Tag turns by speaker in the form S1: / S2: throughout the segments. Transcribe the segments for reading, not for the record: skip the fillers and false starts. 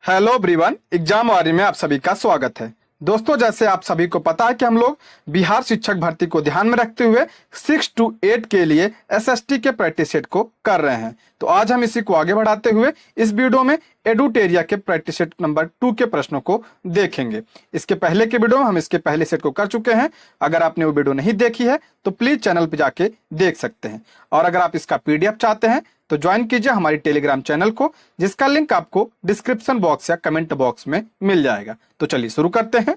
S1: Hello everyone, exam वारी में आप सभी का स्वागत है। दोस्तों, जैसे आप सभी को पता है कि हम लोग बिहार शिक्षक भर्ती को ध्यान में रखते हुए 6 to 8 के लिए एसएसटी के प्रैक्टिस सेट को कर रहे हैं। तो आज हम इसी को आगे बढ़ाते हुए इस वीडियो में एडुटेरिया के प्रैक्टिस सेट नंबर 2 के प्रश्नों को देखेंगे। इसके पहले के वीडियो में हम इसके पहले सेट को कर चुके हैं। अगर आपने वो वीडियो नहीं देखी है तो प्लीज चैनल पर जाके देख सकते हैं। और अगर आप इसका पीडीएफ चाहते हैं तो ज्वाइन कीजिए हमारी टेलीग्राम चैनल को, जिसका लिंक आपको डिस्क्रिप्शन बॉक्स या कमेंट बॉक्स में मिल जाएगा। तो चलिए शुरू करते हैं।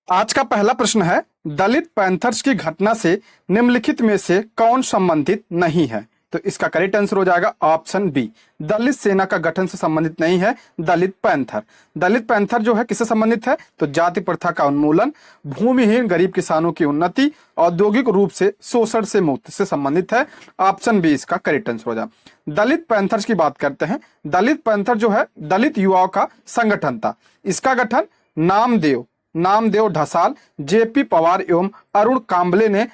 S1: आज का पहला प्रश्न है, दलित पैंथर्स की घटना से निम्नलिखित में से कौन संबंधित नहीं है? तो इसका करेक्ट आंसर हो जाएगा ऑप्शन बी, दलित सेना का गठन से संबंधित नहीं है दलित पैंथर। दलित पैंथर जो है किससे संबंधित है? तो जाति प्रथा का उन्मूलन, भूमिहीन गरीब किसानों की उन्नति, औद्योगिक रूप से शोषण से मुक्ति से संबंधित है। ऑप्शन बी इसका करेक्ट आंसर हो जाएगा। दलित पैंथर्स की बात करते हैं। दलित पैंथर जो है दलित युवाओं का संगठन था। इसका गठन नामदेव ढसाल, जेपी पवार एवं अरुण कांबले ने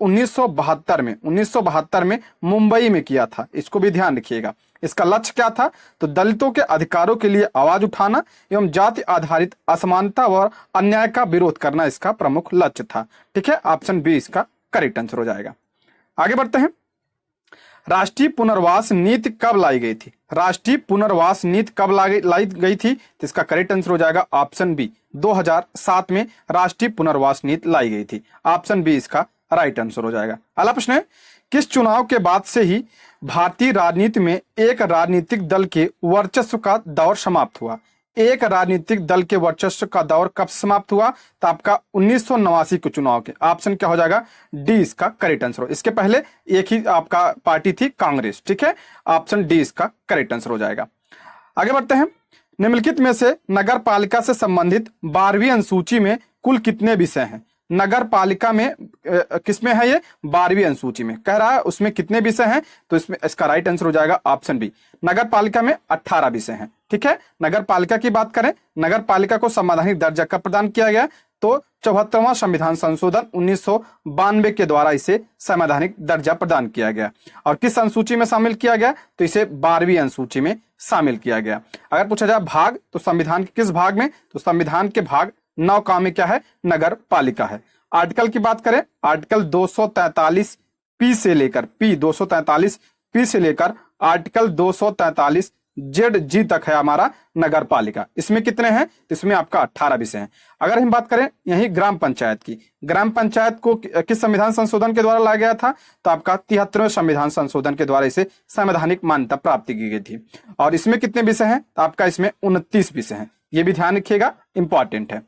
S1: 1972 में मुंबई में किया था। इसको भी ध्यान रखिएगा। इसका लक्ष्य क्या था? तो दलितों के अधिकारों के लिए आवाज उठाना एवं जाति आधारित असमानता और अन्याय का विरोध करना इसका प्रमुख लक्ष्य था। ठीक है, ऑप्शन बी इसका करेक्ट आंसर हो जाएगा। आगे बढ़ते हैं। राष्ट्रीय पुनर्वास नीति कब लाई गई थी? राष्ट्रीय पुनर्वास नीति कब लाई गई थी? तो इसका करेक्ट आंसर हो जाएगा ऑप्शन बी, 2007 में राष्ट्रीय पुनर्वास नीति लाई गई थी। ऑप्शन बी इसका राइट आंसर हो जाएगा। अगला प्रश्न है, किस चुनाव के बाद से ही भारतीय राजनीति में एक राजनीतिक दल के वर्चस्व का दौर समाप्त हुआ? एक राजनीतिक दल के वर्चस्व का दौर कब समाप्त हुआ? तो आपका 1989 के चुनाव के। ऑप्शन क्या हो जाएगा? डी इसका करेक्ट आंसर हो। इसके पहले एक ही आपका पार्टी थी, कांग्रेस। ठीक है, ऑप्शन डी इसका करेक्ट आंसर हो जाएगा। आगे बढ़ते हैं। निम्नलिखित में से नगर पालिका से संबंधित 12वीं अनुसूची में कुल कितने विषय हैं? नगर पालिका में किसमें है? ये 12वीं अनुसूची में कह रहा है, उसमें कितने विषय हैं? तो इसमें इसका राइट आंसर हो जाएगा ऑप्शन बी, नगर पालिका में 18 विषय हैं। ठीक है, नगर पालिका की बात करें, नगर पालिका को संवैधानिक दर्जा कब प्रदान किया गया? तो 74वां संविधान संशोधन 1992 के द्वारा इसे संवैधानिक दर्जा प्रदान किया गया। और किस अनुसूची में शामिल किया गया? तो इसे 12वीं अनुसूची में शामिल किया गया। अगर पूछा जाए भाग, तो संविधान के किस भाग में? तो संविधान के भाग 9 का में क्या है? नगर पालिका है। आर्टिकल की बात करें, आर्टिकल 243 पी से लेकर आर्टिकल 243 जेड जी तक है हमारा नगर पालिका। इसमें कितने हैं? इसमें आपका 18 विषय हैं। अगर हम बात करें यही ग्राम पंचायत की, ग्राम पंचायत को किस संविधान संशोधन के द्वारा लाया गया था? तो आपका 73वें संविधान संशोधन के द्वारा इसे संवैधानिक मान्यता प्राप्त की गई थी। और इसमें कितने विषय हैं? तो आपका इसमें 29 विषय हैं। ये भी ध्यान रखिएगा, इंपॉर्टेंट है।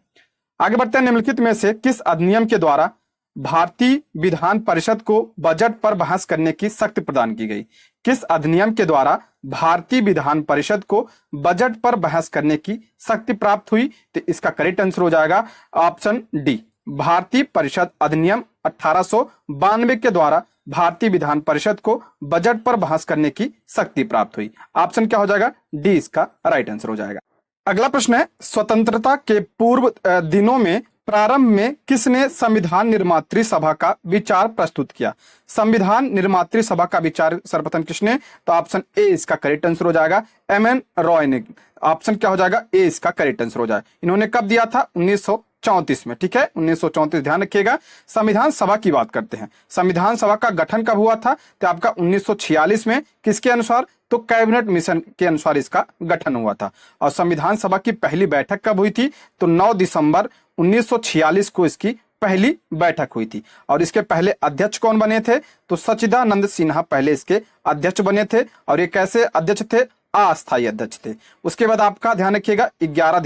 S1: आगे बढ़ते हैं। निम्नलिखित में से किस अधिनियम के द्वारा भारतीय विधान परिषद को बजट पर बहस करने की शक्ति प्रदान की गई? किस अधिनियम के द्वारा भारतीय विधान परिषद को बजट पर बहस करने की शक्ति प्राप्त हुई? तो इसका करेक्ट आंसर हो जाएगा ऑप्शन डी, भारतीय परिषद अधिनियम 1892 के द्वारा भारतीय विधान परिषद को बजट पर बहस करने की शक्ति प्राप्त हुई। ऑप्शन क्या हो जाएगा? डी इसका राइट आंसर हो जाएगा। अगला प्रश्न है, स्वतंत्रता के पूर्व दिनों में प्रारंभ में किसने संविधान निर्मात्री सभा का विचार प्रस्तुत किया? संविधान निर्मात्री सभा का विचार सर्वप्रथम किसने? तो ऑप्शन ए इसका करेक्ट आंसर हो जाएगा, एम.एन. रॉय ने। ऑप्शन क्या हो जाएगा? ए इसका करेक्ट आंसर हो जाएगा। इन्होंने कब दिया था? 1934 में। ठीक है, 1934, ध्यान रखिएगा। संविधान सभा की बात करते हैं। संविधान सभा का गठन कब हुआ था? तो आपका 1946 में। किसके अनुसार? तो कैबिनेट मिशन के अनुसार इसका गठन हुआ था। और संविधान सभा की पहली बैठक कब हुई थी? तो 9 दिसंबर 1946 को इसकी पहली बैठक हुई थी। और इसके पहले अध्यक्ष कौन बने थे? तो सच्चिदानंद सिन्हा पहले इसके अध्यक्ष बने थे। और ये कैसे अध्यक्ष थे? अस्थायी अध्यक्ष थे। उसके बाद आपका ध्यान रखिएगा, 11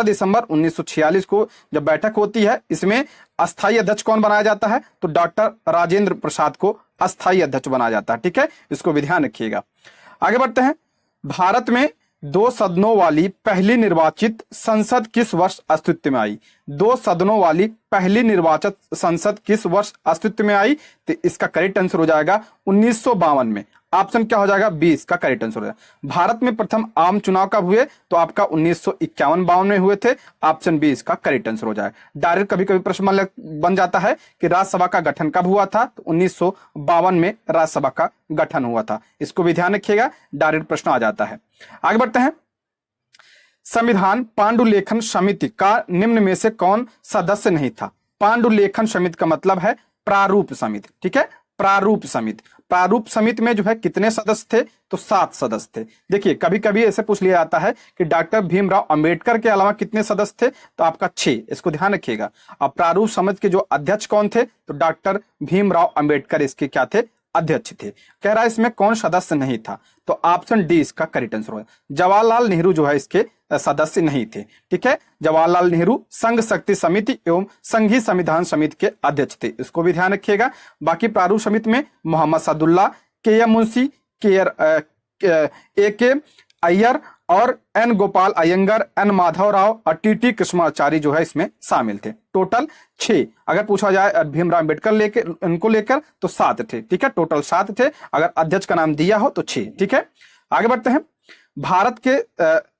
S1: दिसंबर 1946 को जब बैठक होती है, इसमें अस्थायी अध्यक्ष कौन बनाया जाता है? तो डॉक्टर राजेंद्र प्रसाद को अस्थायी अध्यक्ष बनाया जाता है। ठीक है, इसको भी ध्यान रखिएगा। आगे बढ़ते हैं। भारत में 2 सदनों वाली पहली निर्वाचित संसद किस वर्ष अस्तित्व में आई? 2 सदनों वाली पहली निर्वाचित संसद किस वर्ष अस्तित्व में आई? तो इसका करेक्ट आंसर हो जाएगा 1952 में। ऑप्शन क्या हो जाएगा? बी इसका करेक्ट आंसर हो जाएगा। भारत में प्रथम आम चुनाव कब हुए? तो आपका 1951-52 में हुए थे। ऑप्शन बी इसका करेक्ट आंसर हो जाएगा। डायरेक्ट कभी कभी प्रश्न बन जाता है कि राज्यसभा का गठन कब हुआ था? तो 1952 में राज्यसभा का गठन हुआ था। इसको भी ध्यान रखिएगा, डायरेक्ट प्रश्न आ जाता है। आगे बढ़ते हैं। संविधान पांडुलेखन समिति का निम्न में से कौन सदस्य नहीं था? पांडुलेखन समिति का मतलब है प्रारूप समिति, ठीक है, प्रारूप समिति। प्रारूप समिति में जो है कितने सदस्य थे? तो 7 सदस्य थे। देखिए कभी कभी ऐसे पूछ लिया जाता है कि डॉक्टर भीमराव अंबेडकर के अलावा कितने सदस्य थे? तो आपका 6, इसको ध्यान रखिएगा। अब प्रारूप समिति के जो अध्यक्ष कौन थे? तो डॉक्टर भीमराव अंबेडकर इसके क्या थे? अध्यक्ष थे। कह रहा है इसमें कौन सदस्य नहीं था? तो ऑप्शन डी इसका करेक्ट आंसर होगा। जवाहरलाल नेहरू जो है इसके सदस्य नहीं थे, ठीक है। जवाहरलाल नेहरू संघ शक्ति समिति एवं संघीय संविधान समिति के अध्यक्ष थे, इसको भी ध्यान रखिएगा। बाकी प्रारूप समिति में मोहम्मद सादुल्ला, के एम मुंशी, ए के अय्यर और एन गोपाल अयंगर, एन माधव राव और टी कृष्णाचारी जो है इसमें शामिल थे। टोटल 6। अगर पूछा जाए भीमराव अम्बेडकर इनको लेकर तो 7 थे, ठीक है, टोटल 7 थे। अगर अध्यक्ष का नाम दिया हो तो 6, ठीक है। आगे बढ़ते हैं। भारत के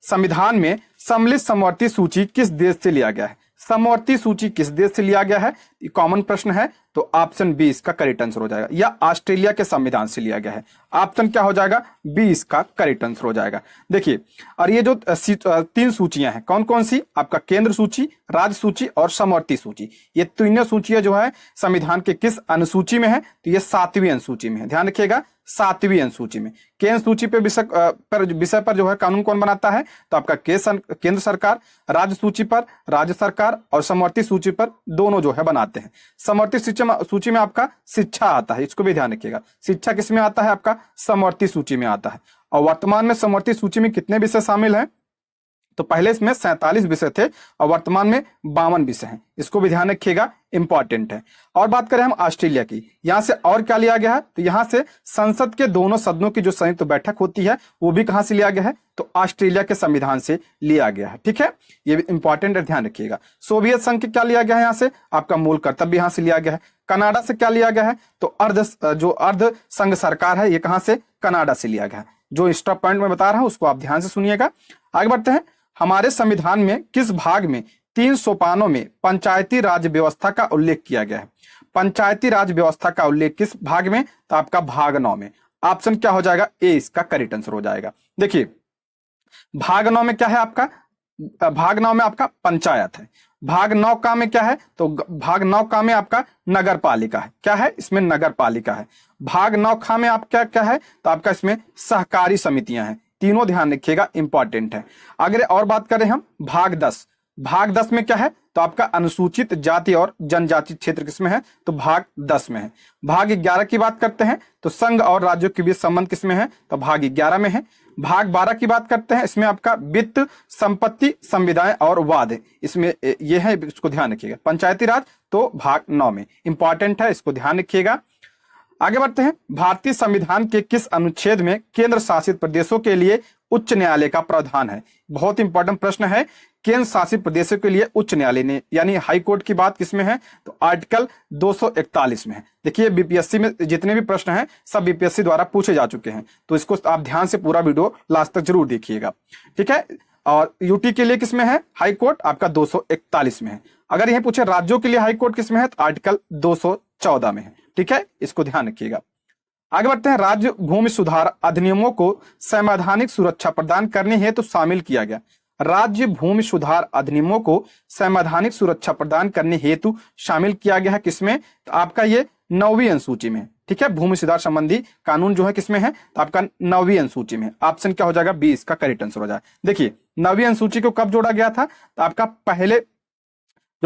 S1: संविधान में सम्मिलित समवर्ती सूची किस देश से लिया गया है? समवर्ती सूची किस देश से लिया गया है? कॉमन प्रश्न है, तो ऑप्शन बी इसका करेक्ट आंसर हो जाएगा। या ऑस्ट्रेलिया के संविधान से लिया गया है, ऑप्शन क्या हो जाएगा? बी इसका करेक्ट आंसर हो जाएगा। देखिए, और ये जो 3 सूचियां हैं, कौन कौन सी? आपका केंद्र सूची, राज्य सूची और समवर्ती सूची। ये तीनों सूचियां जो है संविधान के किस अनुसूची में है? तो ये 7वीं अनुसूची में है, ध्यान रखिएगा, 7वीं अनुसूची में। केंद्र सूची पे विषय पर जो है कानून कौन बनाता है? तो आपका केंद्र सरकार। राज्य सूची पर राज्य सरकार और समवर्ती सूची पर दोनों जो है बनाते हैं। समवर्ती सूची में आपका शिक्षा आता है, इसको भी ध्यान रखिएगा। शिक्षा किस में आता है? आपका समवर्ती सूची में आता है। और वर्तमान में समवर्ती सूची में कितने विषय शामिल हैं? तो पहले इसमें 47 विषय थे और वर्तमान में 52 विषय हैं, इसको भी ध्यान रखिएगा, इंपॉर्टेंट है। और बात करें हम ऑस्ट्रेलिया की, यहां से और क्या लिया गया है? तो यहां से संसद के दोनों सदनों की जो संयुक्त बैठक होती है वो भी कहां से लिया गया है? तो ऑस्ट्रेलिया के संविधान से लिया गया है, ठीक है, ये भी इंपॉर्टेंट है, ध्यान रखिएगा। सोवियत संघ के क्या लिया गया है? यहाँ से आपका मूल कर्तव्य यहां से लिया गया है। कनाडा से क्या लिया गया है? तो अर्ध संघ सरकार है, ये कहां से? कनाडा से लिया गया है। जो एक्स्ट्रा पॉइंट मैं बता रहा हूं उसको आप ध्यान से सुनिएगा। आगे बढ़ते हैं। हमारे संविधान में किस भाग में 3 सोपानों में पंचायती राज व्यवस्था का उल्लेख किया गया है? पंचायती राज व्यवस्था का उल्लेख किस भाग में? तो आपका भाग 9 में। ऑप्शन क्या हो जाएगा? ए इसका करेक्ट आंसर हो जाएगा। देखिए, भाग 9 में क्या है आपका? भाग 9 में आपका पंचायत है। भाग 9 का में क्या है? तो भाग 9 का में आपका नगर पालिका है। क्या है इसमें? नगर पालिका है। भाग 9 खा में आप क्या है? तो आपका इसमें सहकारी समितियां हैं। तीनों ध्यान रखिएगा, इंपॉर्टेंट है। अगर और बात करें हम भाग 10, भाग 10 में क्या है? तो आपका अनुसूचित जाति और जनजाति क्षेत्र किसमें है? तो भाग 10 में है। भाग 11 की बात करते हैं तो संघ और राज्यों के बीच संबंध किसमें है? तो भाग 11 में है। भाग 12 की बात करते हैं, इसमें आपका वित्त, संपत्ति, संविदाएं और वाद है, इसमें ये है, इसको ध्यान रखिएगा। पंचायती राज तो भाग 9 में, इंपॉर्टेंट है, इसको ध्यान रखिएगा। आगे बढ़ते हैं। भारतीय संविधान के किस अनुच्छेद में केंद्र शासित प्रदेशों के लिए उच्च न्यायालय का प्रावधान है? बहुत इंपॉर्टेंट प्रश्न है। केंद्र शासित प्रदेशों के लिए उच्च न्यायालय ने यानी हाई कोर्ट की बात किसमें है? तो आर्टिकल 241 में है। देखिए, बीपीएससी में जितने भी प्रश्न हैं सब बीपीएससी द्वारा पूछे जा चुके हैं, तो इसको आप ध्यान से पूरा वीडियो लास्ट तक जरूर देखिएगा, ठीक है। और यूटी के लिए किसमें है हाई कोर्ट? आपका 241 में है। अगर यह पूछे राज्यों के लिए हाई कोर्ट किसमें है? तो आर्टिकल 214 में है, ठीक है, इसको ध्यान रखिएगा। आगे बढ़ते हैं। राज्य भूमि सुधार अधिनियमों को संवैधानिक सुरक्षा प्रदान करने हेतु शामिल किया गया। राज्य भूमि सुधार अधिनियमों को संवैधानिक सुरक्षा प्रदान करने हेतु शामिल किया गया है किसमें? तो आपका ये 9वीं अनुसूची में, ठीक है। भूमि सुधार संबंधी कानून जो है किसमें है? तो आपका 9वीं अनुसूची में। ऑप्शन क्या हो जाएगा? बी इसका करेक्ट आंसर हो जाएगा। देखिए, 9वीं अनुसूची को कब जोड़ा गया था? तो आपका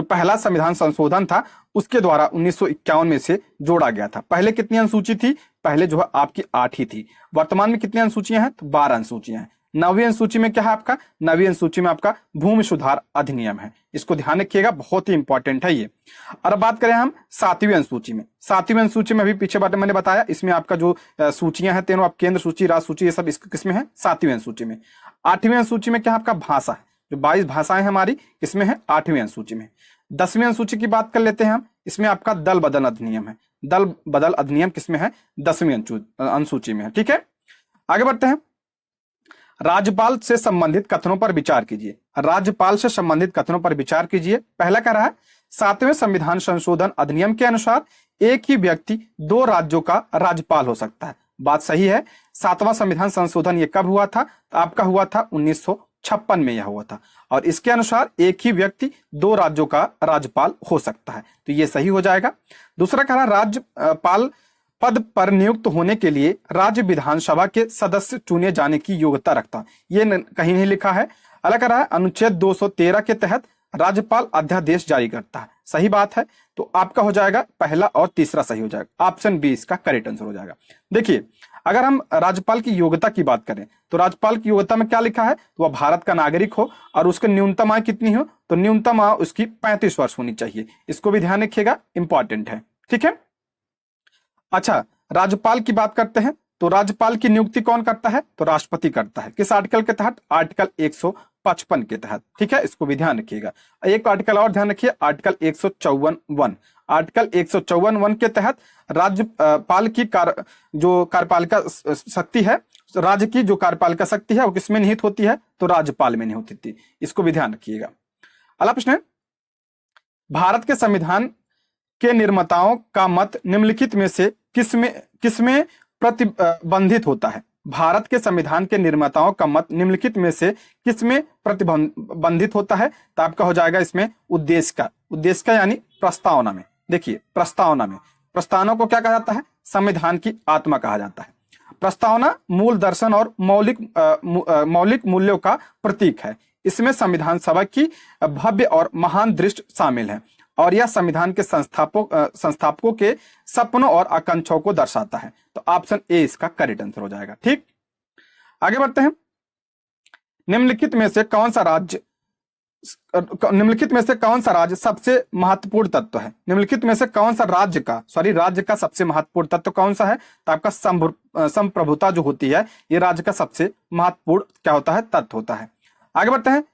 S1: पहला संविधान संशोधन था उसके द्वारा 1951 में से जोड़ा गया था। पहले कितनी अनुसूची थी? पहले जो है आपकी 8 ही थी। वर्तमान में कितनी अनुसूचियां हैं? तो 12 अनुसूचियां हैं। 9वीं अनुसूची में क्या है आपका? 9वीं अनुसूची में आपका भूमि सुधार अधिनियम है, इसको ध्यान रखिएगा, बहुत ही इंपॉर्टेंट है ये। और बात करें हम 7वीं अनुसूची में। 7वीं अनुसूची में अभी पीछे बात मैंने बताया, इसमें आपका जो सूचियां हैं तीनों, आप केंद्र सूची, राज्य सूची, ये सब किसमें है? 7वीं अनुसूची में। 8वीं अनुसूची में क्या है आपका? भाषा है। जो 22 भाषाएं हमारी किसमें है? 8वीं अनुसूची में। 10वीं अनुसूची की बात कर लेते हैं हम, इसमें आपका दल बदल अधिनियम है। दल बदल अधिनियम किसमें है? 10वीं अनुसूची में है, ठीक है। आगे बढ़ते हैं। राज्यपाल से संबंधित कथनों पर विचार कीजिए। राज्यपाल से संबंधित कथनों पर विचार कीजिए। पहला कह रहा है 7वें संविधान संशोधन अधिनियम के अनुसार एक ही व्यक्ति 2 राज्यों का राज्यपाल हो सकता है। बात सही है। 7वां संविधान संशोधन ये कब हुआ था? तो आपका हुआ था 1956 में यह हुआ था। और इसके अनुसार एक ही व्यक्ति 2 राज्यों का राज्यपाल हो सकता है, तो ये सही हो जाएगा। दूसरा कह रहा राज्यपाल पद पर नियुक्त होने के लिए राज्य विधानसभा के सदस्य चुने जाने की योग्यता रखता, ये कहीं नहीं लिखा है। अगला कह रहा है अनुच्छेद 213 के तहत राज्यपाल अध्यादेश जारी करता है, सही बात है। तो आपका हो जाएगा पहला और तीसरा सही हो जाएगा, ऑप्शन बी इसका करेक्ट आंसर हो जाएगा। देखिए अगर हम राज्यपाल की योग्यता की बात करें तो राज्यपाल की योग्यता में क्या लिखा है, तो वह भारत का नागरिक हो और उसकी न्यूनतम आयु कितनी हो, तो न्यूनतम आयु उसकी 35 वर्ष होनी चाहिए। इसको भी ध्यान रखिएगा, इंपॉर्टेंट है, ठीक है। अच्छा, राज्यपाल की बात करते हैं तो राज्यपाल की नियुक्ति कौन करता है, तो राष्ट्रपति करता है। किस आर्टिकल के तहत, आर्टिकल 155 के तहत, ठीक है, इसको भी ध्यान रखिएगा। एक आर्टिकल और ध्यान रखिए, आर्टिकल 154(1), आर्टिकल 154(1) के तहत राज्यपाल की जो कार्यपालिका शक्ति है, राज्य की जो कार्यपालिका शक्ति है वो किसमें निहित होती है, तो राज्यपाल में निहित होती है, इसको भी ध्यान रखिएगा। अगला प्रश्न है, भारत के संविधान के निर्माताओं का मत निम्नलिखित में से किसमें प्रतिबंधित होता है। भारत के संविधान के निर्माताओं का मत निम्नलिखित में से किसमें प्रतिबंधित होता है, तो आपका हो जाएगा इसमें उद्देश्य का यानी प्रस्तावना में। देखिए प्रस्तावना को क्या कहा जाता है, संविधान की आत्मा कहा जाता है। प्रस्तावना मूल दर्शन और मौलिक मूल्यों का प्रतीक है। इसमें संविधान सभा की भव्य और महान दृष्टि शामिल है और यह संविधान के संस्थापकों के सपनों और आकांक्षाओं को दर्शाता है। तो ऑप्शन ए इसका करेक्ट आंसर हो जाएगा। ठीक, आगे बढ़ते हैं। निम्नलिखित में से कौन सा राज्य सबसे महत्वपूर्ण तत्व है। निम्नलिखित में से कौन सा राज्य का सबसे महत्वपूर्ण तत्व कौन सा है, तो आपका संप्रभुता जो होती है ये राज्य का सबसे महत्वपूर्ण क्या होता है, तत्व होता है। आगे बढ़ते हैं।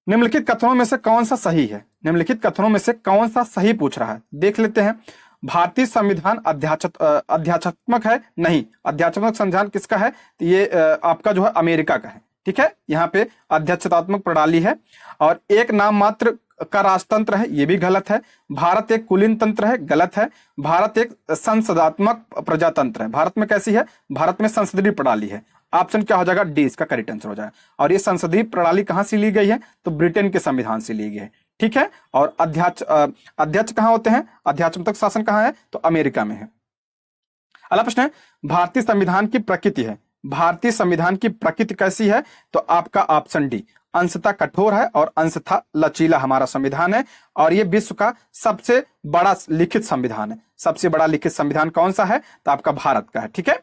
S1: निम्नलिखित कथनों में से कौन सा सही है, निम्नलिखित कथनों में से कौन सा सही पूछ रहा है, देख लेते हैं। भारतीय संविधान अध्यात्मक है, नहीं, अध्यात्मक संविधान किसका है, तो ये आपका जो है अमेरिका का है। ठीक है, यहाँ पे अध्यक्षतात्मक प्रणाली है और एक नाम मात्र का राजतंत्र है, ये भी गलत है। भारत एक कुलीन तंत्र है, गलत है। भारत एक संसदात्मक प्रजातंत्र है। भारत में कैसी है, भारत में संसदीय प्रणाली है। ऑप्शन क्या हो जाएगा, डी इसका करेक्ट आंसर हो जाएगा। और ये संसदीय प्रणाली कहां से ली गई है, तो ब्रिटेन के संविधान से ली गई है। ठीक है, और अध्यक्ष कहां होते हैं, अध्यात्मक शासन कहां है, तो अमेरिका में है। अगला प्रश्न है, भारतीय संविधान की प्रकृति है, भारतीय संविधान की प्रकृति कैसी है, तो आपका ऑप्शन डी, अंशतः कठोर है और अंशतः लचीला हमारा संविधान है और ये विश्व का सबसे बड़ा लिखित संविधान है। सबसे बड़ा लिखित संविधान कौन सा है, तो आपका भारत का है। ठीक है,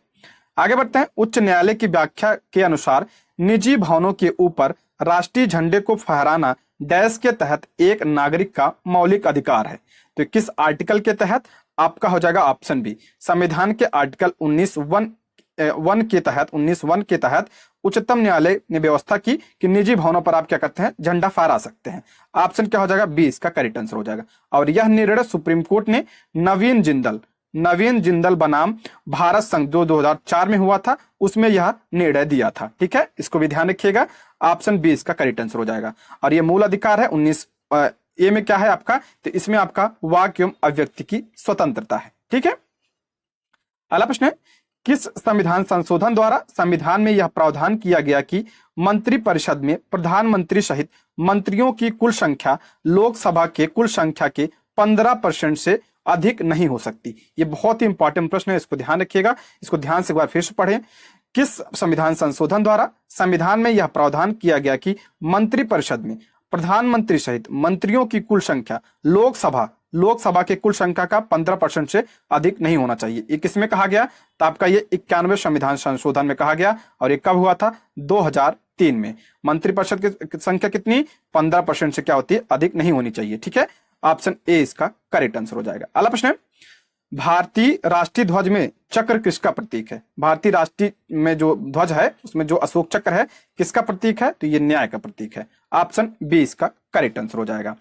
S1: आगे बढ़ते हैं। उच्च न्यायालय की व्याख्या के अनुसार निजी भवनों के ऊपर राष्ट्रीय झंडे को फहराना डैश के तहत एक नागरिक का मौलिक अधिकार है। तो किस आर्टिकल के तहत, आपका हो जाएगा ऑप्शन बी, संविधान के आर्टिकल 19(1) के तहत उच्चतम न्यायालय ने व्यवस्था की कि निजी भवनों पर आप क्या करते हैं, झंडा फहरा सकते हैं। ऑप्शन क्या हो जाएगा, बी इसका करेक्ट आंसर हो जाएगा। और यह निर्णय सुप्रीम कोर्ट ने नवीन जिंदल बनाम भारत संघ जो 2004 में हुआ था उसमें यह निर्णय दिया था। ठीक है, इसको भी ध्यान रखिएगा, ऑप्शन बी इसका करेक्ट आंसर हो जाएगा। और यह मूल अधिकार है। 19(a) में क्या है आपका, तो इसमें आपका वाक्य एवं अभिव्यक्ति की स्वतंत्रता है। ठीक है, अगला प्रश्न है, किस संविधान संशोधन द्वारा संविधान में यह प्रावधान किया गया कि मंत्रिपरिषद में प्रधानमंत्री सहित मंत्रियों की कुल संख्या लोकसभा के कुल संख्या के 15% से अधिक नहीं हो सकती। ये बहुत ही इंपॉर्टेंट प्रश्न है, इसको ध्यान रखिएगा, इसको ध्यान से एक बार फिर से पढ़ें। किस संविधान संशोधन द्वारा संविधान में यह प्रावधान किया गया कि मंत्रिपरिषद में प्रधानमंत्री सहित मंत्रियों की कुल संख्या लोकसभा के कुल संख्या का 15% से अधिक नहीं होना चाहिए। ये किसमें कहा गया, तो आपका ये 91वें संविधान संशोधन में कहा गया और ये कब हुआ था, 2003 में। मंत्रिपरिषद की संख्या कितनी, 15% से क्या होती है, अधिक नहीं होनी चाहिए। ठीक है, ऑप्शन ए इसका करेक्ट आंसर हो जाएगा। अगला प्रश्न है, भारतीय राष्ट्रीय ध्वज में चक्र किसका प्रतीक है। भारतीय राष्ट्रीय में जो ध्वज है उसमें जो अशोक चक्र है किसका प्रतीक है, तो ये न्याय का प्रतीक है। ऑप्शन बी इसका करेक्ट आंसर हो जाएगा।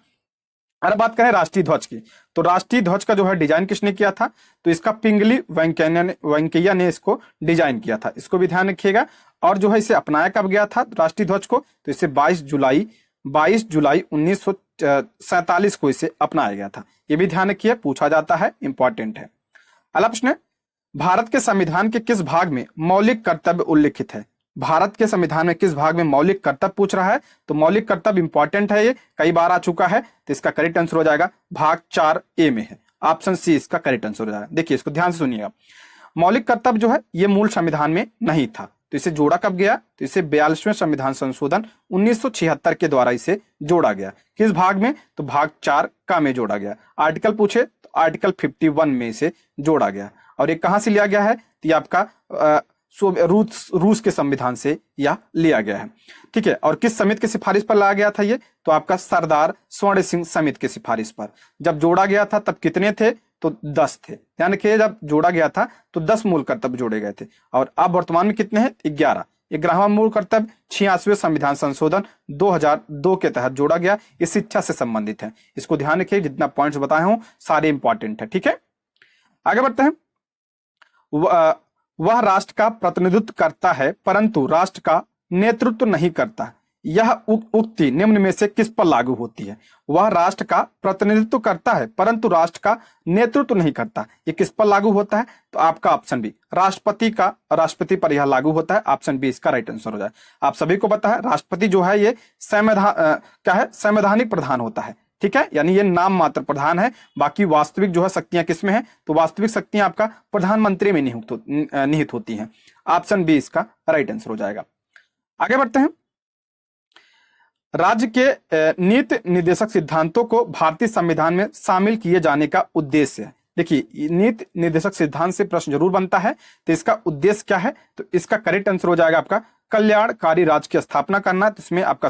S1: अगर बात करें राष्ट्रीय ध्वज की, तो राष्ट्रीय ध्वज का जो है डिजाइन किसने किया था, तो इसका पिंगली वेंकैया ने इसको डिजाइन किया था। इसको भी ध्यान रखिएगा। और जो है इसे अपनाया कब गया था राष्ट्रीय ध्वज को, तो इसे 22 जुलाई 1947 को इसे अपनाया गया था। ये भी ध्यान रखिए, पूछा जाता है, इंपॉर्टेंट है। अगला प्रश्न है, भारत के संविधान के किस भाग में मौलिक कर्तव्य उल्लिखित है। भारत के संविधान में किस भाग में मौलिक कर्तव्य पूछ रहा है, तो मौलिक कर्तव्य इंपॉर्टेंट है, ये कई बार आ चुका है, तो इसका करेक्ट आंसर हो जाएगा भाग 4A में है, ऑप्शन सी इसका करेक्ट आंसर हो जाएगा। देखिए इसको ध्यान से सुनिएगा, मौलिक कर्तव्य जो है ये मूल संविधान में नहीं था, तो इसे जोड़ा कब गया, तो इसे 42वें संविधान संशोधन 1976 के द्वारा इसे जोड़ा गया। किस भाग में, तो भाग 4 का में जोड़ा गया। आर्टिकल पूछे तो आर्टिकल 51 में इसे जोड़ा गया। और ये कहां से लिया गया है, तो ये आपका रूस के संविधान से यह लिया गया है। ठीक है, और किस समिति की सिफारिश पर लाया गया था ये, तो आपका सरदार स्वर्ण सिंह समिति की सिफारिश पर। जब जोड़ा गया था तब कितने थे, तो 10 थे। ध्यान रखिए, जब जोड़ा गया था तो 10 मूल कर्तव्य जोड़े गए थे, और अब वर्तमान में कितने हैं, 11। 11वां मूल कर्तव्य 86वें संविधान संशोधन 2002 के तहत जोड़ा गया। ये शिक्षा से संबंधित है, इसको ध्यान रखिए, जितना पॉइंट्स बताए हूं सारे इंपॉर्टेंट है। ठीक है, आगे बढ़ते हैं। वह राष्ट्र का प्रतिनिधित्व करता है परंतु राष्ट्र का नेतृत्व नहीं करता, यह उक्ति निम्न में से किस पर लागू होती है। वह राष्ट्र का प्रतिनिधित्व करता है परंतु राष्ट्र का नेतृत्व नहीं करता, ये किस पर लागू होता है, तो आपका ऑप्शन बी राष्ट्रपति पर यह लागू होता है। ऑप्शन बी इसका राइट आंसर हो जाए। आप सभी को पता है राष्ट्रपति जो है ये संवैधानिक प्रधान होता है। ठीक है, यानी ये नाम मात्र प्रधान है, बाकी वास्तविक जो है शक्तियां किसमें है, तो वास्तविक शक्तियां आपका प्रधानमंत्री में निहित होती हैं। ऑप्शन बी इसका राइट आंसर हो जाएगा। आगे बढ़ते हैं। राज्य के नीति निर्देशक सिद्धांतों को भारतीय संविधान में शामिल किए जाने का उद्देश्य है। देखिए नीति निर्देशक सिद्धांत से प्रश्न जरूर बनता है, तो इसका उद्देश्य क्या है, तो इसका करेक्ट आंसर हो जाएगा आपका कल्याणकारी राज्य की स्थापना करना। तो इसमें आपका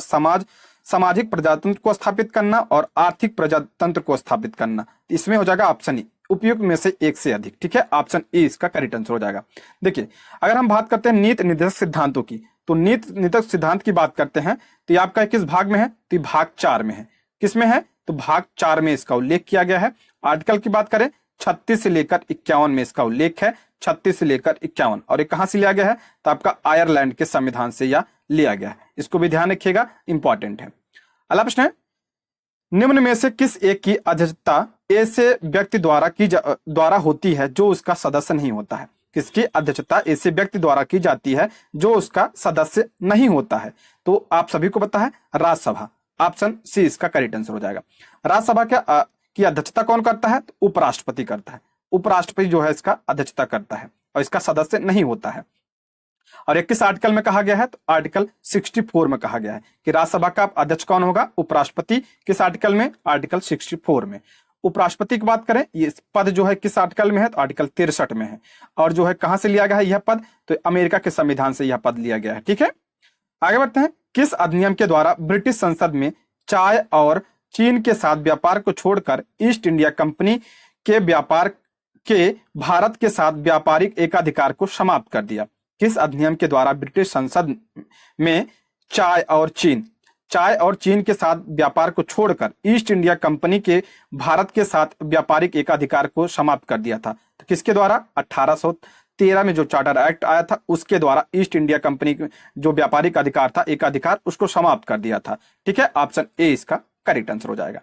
S1: सामाजिक प्रजातंत्र को स्थापित करना और आर्थिक प्रजातंत्र को स्थापित करना, इसमें हो जाएगा ऑप्शन ई, उपयुक्त में से एक से अधिक। ठीक है, ऑप्शन ए इसका करेक्ट आंसर हो जाएगा। देखिए अगर हम बात करते हैं नीति निर्देशक सिद्धांतों की, तो नीति निर्देशक सिद्धांत की बात करते हैं तो ये आपका किस भाग में है, तो ये भाग 4 में है। किस में है, तो भाग 4 में इसका उल्लेख किया गया है। आर्टिकल की बात करें 36 से लेकर 51 में इसका उल्लेख है, 36 से लेकर 51। और ये कहां से लिया गया है, तो आपका आयरलैंड के संविधान से यह लिया गया है, इसको भी ध्यान रखिएगा, इंपॉर्टेंट है। अगला प्रश्न है, निम्न में से किस एक की अध्यक्षता ऐसे व्यक्ति द्वारा होती है जो उसका सदस्य नहीं होता है। किसकी अध्यक्षता ऐसे व्यक्ति द्वारा की जाती है जो उसका सदस्य नहीं होता है, तो आप सभी को पता है राज्यसभा। ऑप्शन सी इसका करेक्ट आंसर हो जाएगा। राज्यसभा की अध्यक्षता कौन करता है, तो उपराष्ट्रपति करता है। उपराष्ट्रपति जो है इसका अध्यक्षता करता है और इसका सदस्य नहीं होता है। और 21 आर्टिकल में कहा गया है, तो आर्टिकल 64 में कहा गया है कि राज्यसभा का अध्यक्ष कौन होगा, उपराष्ट्रपति। किस आर्टिकल में, आर्टिकल 64 में। उपराष्ट्रपति की बात करें, ये पद जो है किस आर्टिकल में है, तो आर्टिकल 63 में है। और जो है कहां से लिया गया है यह पद, तो अमेरिका के संविधान से यह पद लिया गया है। ठीक है, आगे बढ़ते हैं। किस अधिनियम के द्वारा ब्रिटिश संसद में चाय और चीन के साथ व्यापार को छोड़कर ईस्ट इंडिया कंपनी के व्यापार के भारत के साथ व्यापारिक एकाधिकार को समाप्त कर दिया। किस अधिनियम के द्वारा ब्रिटिश संसद में चाय और चीन के साथ व्यापार को छोड़कर ईस्ट इंडिया कंपनी के भारत के साथ व्यापारिक एकाधिकार को समाप्त कर दिया था, तो किसके द्वारा, 1813 में जो चार्टर एक्ट आया था उसके द्वारा ईस्ट इंडिया कंपनी जो व्यापारिक अधिकार था, एकाधिकार, उसको समाप्त कर दिया था। ठीक है, ऑप्शन ए इसका करेक्ट आंसर हो जाएगा।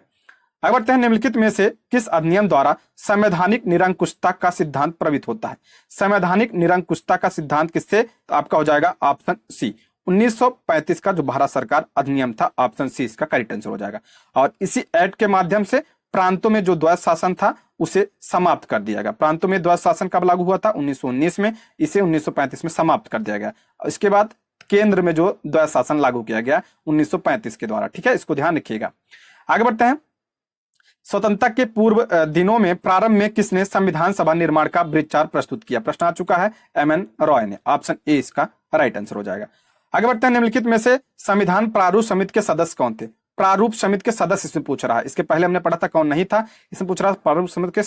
S1: आगे बढ़ते हैं। निम्नलिखित में से किस अधिनियम द्वारा संवैधानिक निरंकुशता का सिद्धांत प्रभावित होता है। संवैधानिक निरंकुशता का सिद्धांत किससे, तो आपका हो जाएगा ऑप्शन सी, 1935 का जो भारत सरकार अधिनियम था। ऑप्शन सी इसका करेक्ट आंसर हो जाएगा। और इसी एक्ट के माध्यम से प्रांतों में जो द्वैध शासन था उसे समाप्त कर दिया गया। प्रांतों में द्वैध शासन कब लागू हुआ था, 1919 में, इसे 1935 में समाप्त कर दिया गया। इसके बाद केंद्र में जो द्वैध शासन लागू किया गया 1935 के द्वारा। ठीक है, इसको ध्यान रखिएगा। आगे बढ़ते हैं। स्वतंत्रता के पूर्व दिनों में प्रारंभ में किसने संविधान सभा निर्माण का विचार प्रस्तुत किया। प्रश्न आ चुका है, एमएन रॉय ने। ऑप्शन ए इसका राइट आंसर हो जाएगा। आगे बढ़ते हैं। निम्नलिखित में से संविधान प्रारूप समिति के सदस्य कौन थे। प्रारूप समिति के सदस्य इसमें पूछ रहा है, इसके पहले हमने पढ़ा था कौन नहीं था, इसमें पूछ रहा है प्रारूप समिति के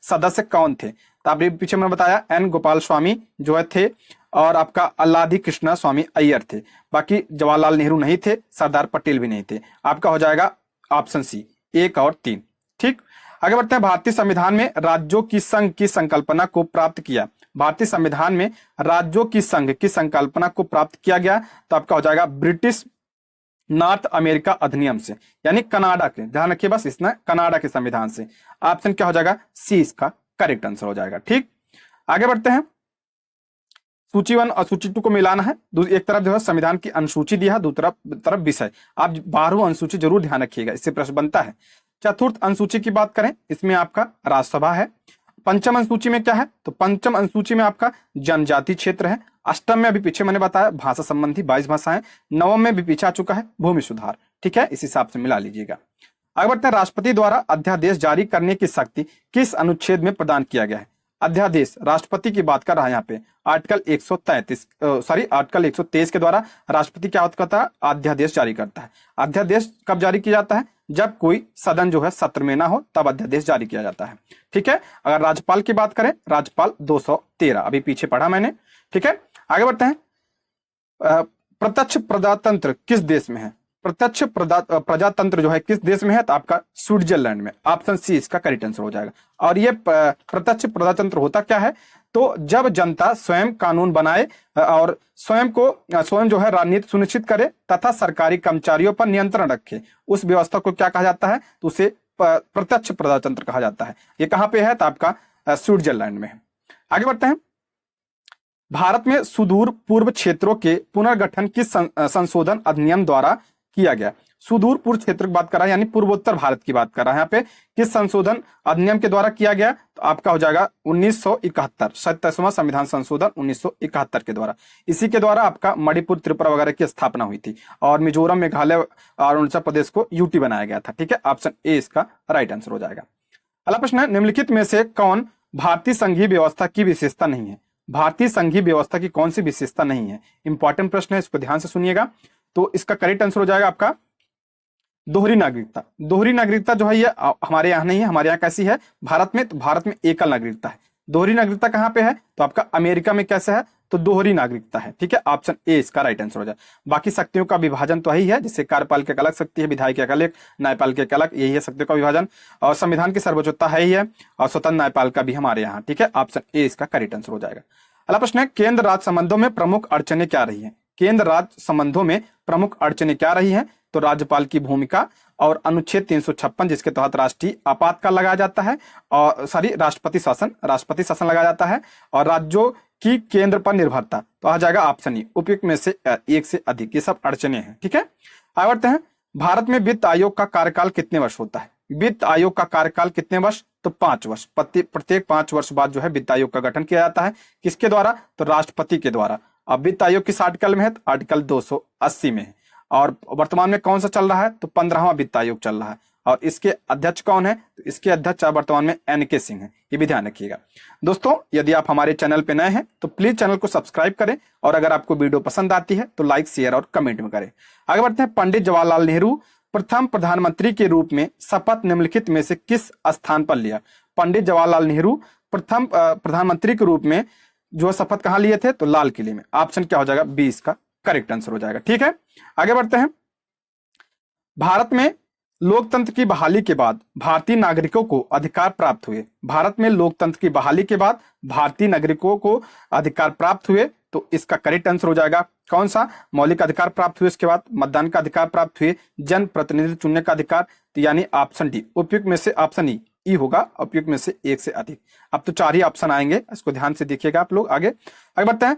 S1: सदस्य कौन थे। तो आप पीछे मैंने बताया एन गोपाल स्वामी जो है थे, और आपका अल्लादी कृष्णा स्वामी अय्यर थे। बाकी जवाहरलाल नेहरू नहीं थे, सरदार पटेल भी नहीं थे। आपका हो जाएगा ऑप्शन सी, 1 और 3। ठीक, आगे बढ़ते हैं। भारतीय संविधान में राज्यों की संघ की संकल्पना को प्राप्त किया। भारतीय संविधान में राज्यों की संघ की संकल्पना को प्राप्त किया गया, तो आपका हो जाएगा ब्रिटिश नॉर्थ अमेरिका अधिनियम से, यानी कनाडा के, ध्यान रखिए बस, इसमें कनाडा के संविधान से। ऑप्शन क्या हो जाएगा, सी इसका करेक्ट आंसर हो जाएगा। ठीक, आगे बढ़ते हैं। सूची 1 और सूची 2 को मिलाना है। एक तरफ जो है संविधान की अनुसूची दिया है, दूसरा तरफ विषय। आप 12वीं अनुसूची जरूर ध्यान रखिएगा, इससे प्रश्न बनता है। चतुर्थ अनुसूची की बात करें, इसमें आपका राज्यसभा है। पंचम अनुसूची में क्या है, तो पंचम अनुसूची में आपका जनजाति क्षेत्र है। अष्टम में अभी पीछे मैंने बताया भाषा संबंधी 22 भाषाएं। नवम में भी पीछे आ चुका है भूमि सुधार। ठीक है, इस हिसाब से मिला लीजिएगा। आगे बढ़ते हैं, राष्ट्रपति द्वारा अध्यादेश जारी करने की शक्ति किस अनुच्छेद में प्रदान किया गया है। अध्यादेश, राष्ट्रपति की बात कर रहा है यहाँ पे, आर्टिकल 123 के द्वारा राष्ट्रपति क्या करता है, अध्यादेश जारी करता है। अध्यादेश कब जारी किया जाता है, जब कोई सदन जो है सत्र में ना हो, तब अध्यादेश जारी किया जाता है। ठीक है, अगर राज्यपाल की बात करें, राज्यपाल 213 अभी पीछे पढ़ा मैंने। ठीक है, आगे बढ़ते हैं। प्रत्यक्ष प्रजातंत्र किस देश में है, प्रत्यक्ष प्रजातंत्र जो है किस देश में है, तो आपका स्विट्जरलैंड में। ऑप्शन सी इसका करेक्ट आंसर हो जाएगा। और ये प्रत्यक्ष प्रजातंत्र होता क्या है, तो जब जनता स्वयं कानून बनाए और स्वयं जो है राजनीति सुनिश्चित करे तथा सरकारी कर्मचारियों पर नियंत्रण रखे, उस व्यवस्था को क्या कहा जाता है, तो उसे प्रत्यक्ष प्रजातंत्र कहा जाता है। ये कहां पे है, तो आपका स्विट्जरलैंड में है। आगे बढ़ते हैं, भारत में सुदूर पूर्व क्षेत्रों के पुनर्गठन किस संशोधन अधिनियम द्वारा किया गया। सुदूर पूर्व क्षेत्र की बात कर रहा है, यानी पूर्वोत्तर भारत की बात कर रहा है। यहाँ पे किस संशोधन अधिनियम के द्वारा किया गया, तो आपका हो जाएगा 1971, 27वां संविधान संशोधन 1971 के द्वारा। इसी के द्वारा आपका मणिपुर, त्रिपुरा वगैरह की स्थापना हुई थी और मिजोरम, मेघालय और अरुणाचल प्रदेश को यूटी बनाया गया था। ठीक है, ऑप्शन ए इसका राइट आंसर हो जाएगा। अगला प्रश्न है, निम्नलिखित में से कौन भारतीय संघीय व्यवस्था की विशेषता नहीं है। भारतीय संघीय व्यवस्था की कौन सी विशेषता नहीं है, इंपॉर्टेंट प्रश्न है, इसको ध्यान से सुनिएगा। तो इसका करेक्ट आंसर हो जाएगा आपका दोहरी नागरिकता। दोहरी नागरिकता जो है ये हमारे यहाँ नहीं है। हमारे यहाँ कैसी है भारत में, तो भारत में एकल नागरिकता है। दोहरी नागरिकता कहाँ पे है, तो आपका अमेरिका में कैसे है, तो दोहरी नागरिकता है। ठीक है, ऑप्शन ए इसका राइट आंसर हो जाए। बाकी शक्तियों का विभाजन तो यही है, जैसे कार्यपालिका एक अलग शक्ति है, विधायिका एक अलग, न्यायपालिका एक अलग, यही है शक्तियों का विभाजन। और संविधान की सर्वोच्चता है ही है, और स्वतंत्र न्यायपालिका भी हमारे यहाँ। ठीक है, ऑप्शन ए इसका करेक्ट आंसर हो जाएगा। अगला प्रश्न है, केंद्र राज्य संबंधों में प्रमुख अड़चने क्या रही है। केंद्र राज्य संबंधों में प्रमुख अड़चने क्या रही है, तो राज्यपाल की भूमिका और अनुच्छेद 356 जिसके तहत राष्ट्रीय आपातकाल लगाया जाता है, और राष्ट्रपति शासन लगाया जाता है, और राज्यों की केंद्र पर निर्भरता, तो आ जाएगा ऑप्शन ई, उपयुक्त में से एक से अधिक। ये सब अड़चने हैं। ठीक है, आगे बढ़ते हैं। भारत में वित्त आयोग का कार्यकाल कितने वर्ष होता है। वित्त आयोग का कार्यकाल कितने वर्ष, तो 5 वर्ष। प्रत्येक 5 वर्ष बाद जो है वित्त आयोग का गठन किया जाता है। किसके द्वारा, तो राष्ट्रपति के द्वारा। अब वित्त आयोग किस आर्टिकल में है, तो आर्टिकल 280 में है। और वर्तमान में कौन सा चल रहा है, तो 15वां वित्त आयोग चल रहा है। और इसके अध्यक्ष कौन है, तो इसके अध्यक्ष वर्तमान में एनके सिंह है। ये भी ध्यान रखिएगा। दोस्तों, यदि आप हमारे चैनल पे नए हैं तो प्लीज चैनल को सब्सक्राइब करें, और अगर आपको वीडियो पसंद आती है तो लाइक, शेयर और कमेंट में करें। आगे बढ़ते हैं। पंडित जवाहरलाल नेहरू प्रथम प्रधानमंत्री के रूप में शपथ निम्नलिखित में से किस स्थान पर लिया। पंडित जवाहरलाल नेहरू प्रथम प्रधानमंत्री के रूप में जो शपथ कहां लिए थे, तो लाल किले में। ऑप्शन क्या हो जाएगा, बी इसका करेक्ट आंसर हो जाएगा। ठीक है, आगे बढ़ते हैं। भारत में लोकतंत्र की बहाली के बाद भारतीय नागरिकों को अधिकार प्राप्त हुए। भारत में लोकतंत्र की बहाली के बाद भारतीय नागरिकों को अधिकार प्राप्त हुए, तो इसका करेक्ट आंसर हो जाएगा कौन सा, मौलिक अधिकार प्राप्त हुए, इसके बाद मतदान का अधिकार प्राप्त हुए, जन प्रतिनिधित्व चुनने का अधिकार, तो यानी ऑप्शन डी, उपयुक्त में से ऑप्शन ई होगा, उपयुक्त में से एक से अधिक। अब तो 4 ही ऑप्शन आएंगे, इसको ध्यान से देखिएगा आप लोग। आगे बढ़ते हैं।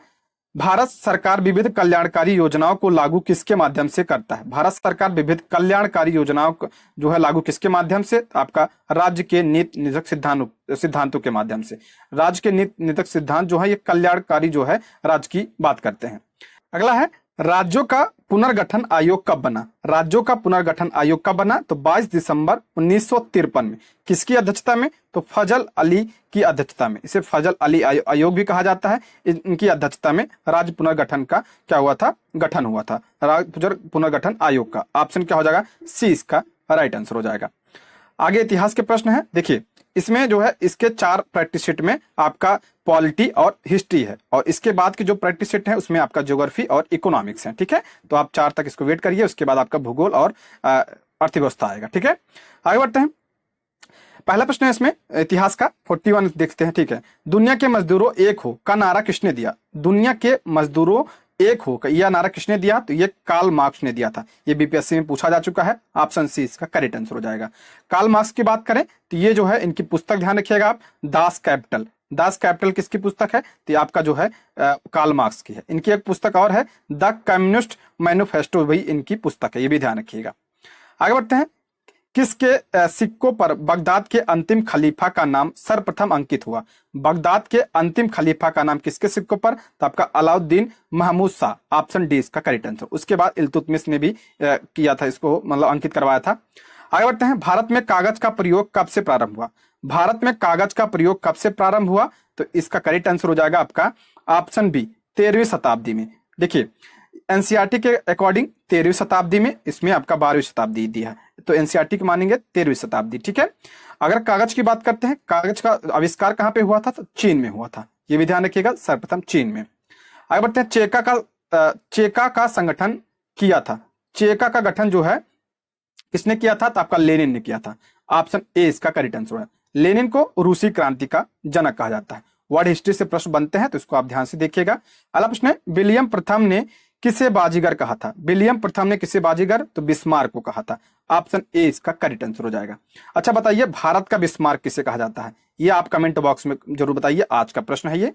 S1: भारत सरकार विविध कल्याणकारी योजनाओं को लागू किसके माध्यम से करता है। भारत सरकार विविध कल्याणकारी योजनाओं को जो है लागू किसके माध्यम से, तो आपका राज्य के नीति निधक सिद्धांतों के माध्यम से। राज्य के नीति निधक सिद्धांत जो है ये कल्याणकारी जो है राज्य की बात करते हैं। अगला है, राज्यों का पुनर्गठन आयोग कब बना। राज्यों का पुनर्गठन आयोग कब बना, तो 22 दिसंबर 1953 में। किसकी अध्यक्षता में, तो फजल अली की अध्यक्षता में। इसे फजल अली आयोग भी कहा जाता है। इनकी अध्यक्षता में राज्य पुनर्गठन का क्या हुआ था, गठन हुआ था, राज्य पुनर्गठन आयोग का। ऑप्शन क्या हो जाएगा, सी इसका राइट आंसर हो जाएगा। आगे इतिहास के प्रश्न है। देखिए, इसमें जो है इसके 4 प्रैक्टिस सेट में आपका पॉलिटी और हिस्ट्री है, और इसके बाद की जो प्रैक्टिस सेट है उसमें आपका ज्योग्राफी और इकोनॉमिक्स है। ठीक है, तो आप 4 तक इसको वेट करिए, उसके बाद आपका भूगोल और अर्थव्यवस्था आएगा। ठीक है, आगे बढ़ते हैं। पहला प्रश्न है इसमें इतिहास का, 41 देखते हैं। ठीक है, दुनिया के मजदूरों एक हो का नारा किसने दिया। दुनिया के मजदूरों एक हो, यह नारा किसने दिया? तो ये कार्ल मार्क्स ने दिया था। ये बीपीएससी में पूछा जा चुका है। ऑप्शन सी इसका करेक्ट आंसर हो जाएगा। कार्ल मार्क्स की बात करें तो ये जो है इनकी पुस्तक ध्यान रखिएगा आप, दास कैपिटल। दास कैपिटल किसकी पुस्तक है? तो ये आपका जो है कार्ल मार्क्स की है। इनकी एक पुस्तक और है, द कम्युनिस्ट मैनिफेस्टो, वही इनकी पुस्तक है, ये भी ध्यान रखिएगा। आगे बढ़ते हैं। किसके सिक्कों पर बगदाद के अंतिम खलीफा का नाम सर्वप्रथम अंकित हुआ? बगदाद के अंतिम खलीफा का नाम किसके सिक्कों पर? तो आपका अलाउद्दीन महमूद शाह, ऑप्शन डी इसका करेक्ट आंसर। उसके बाद इल्तुतमिश ने भी किया था इसको, मतलब अंकित करवाया था। आगे बढ़ते हैं। भारत में कागज का प्रयोग कब से प्रारंभ हुआ? भारत में कागज का प्रयोग कब से प्रारंभ हुआ? तो इसका करेक्ट आंसर हो जाएगा आपका ऑप्शन बी, 13वीं शताब्दी में। देखिए एनसीईआरटी के अकॉर्डिंग 13वीं शताब्दी में, इसमें आपका 12वीं शताब्दी दिया है, तो एनसीईआरटी की मानेंगे 13वीं शताब्दी, ठीक है। अगर कागज की बात करते हैं, कागज का आविष्कार कहां पे हुआ था? तो चीन में हुआ था, ये भी ध्यान रखिएगा, सर्वप्रथम चीन में। आगे बढ़ते हैं। चेका का संगठन किया था। चेका का गठन जो है किसने किया था? तो आपका लेनिन ने किया था। ऑप्शन ए इसका करेक्ट आंसर है। लेनिन को रूसी क्रांति का जनक कहा जाता है। वर्ड हिस्ट्री से प्रश्न बनते हैं तो इसको आप ध्यान से देखिएगा। अगला प्रश्न है, विलियम प्रथम ने किसे बाजीगर कहा था? विलियम प्रथम ने किसे बाजीगर? तो बिस्मार्क को कहा था। ऑप्शन ए इसका करेक्ट आंसर हो जाएगा। अच्छा बताइए, भारत का बिस्मार्क किसे कहा जाता है? ये आप कमेंट बॉक्स में जरूर बताइए, आज का प्रश्न है ये।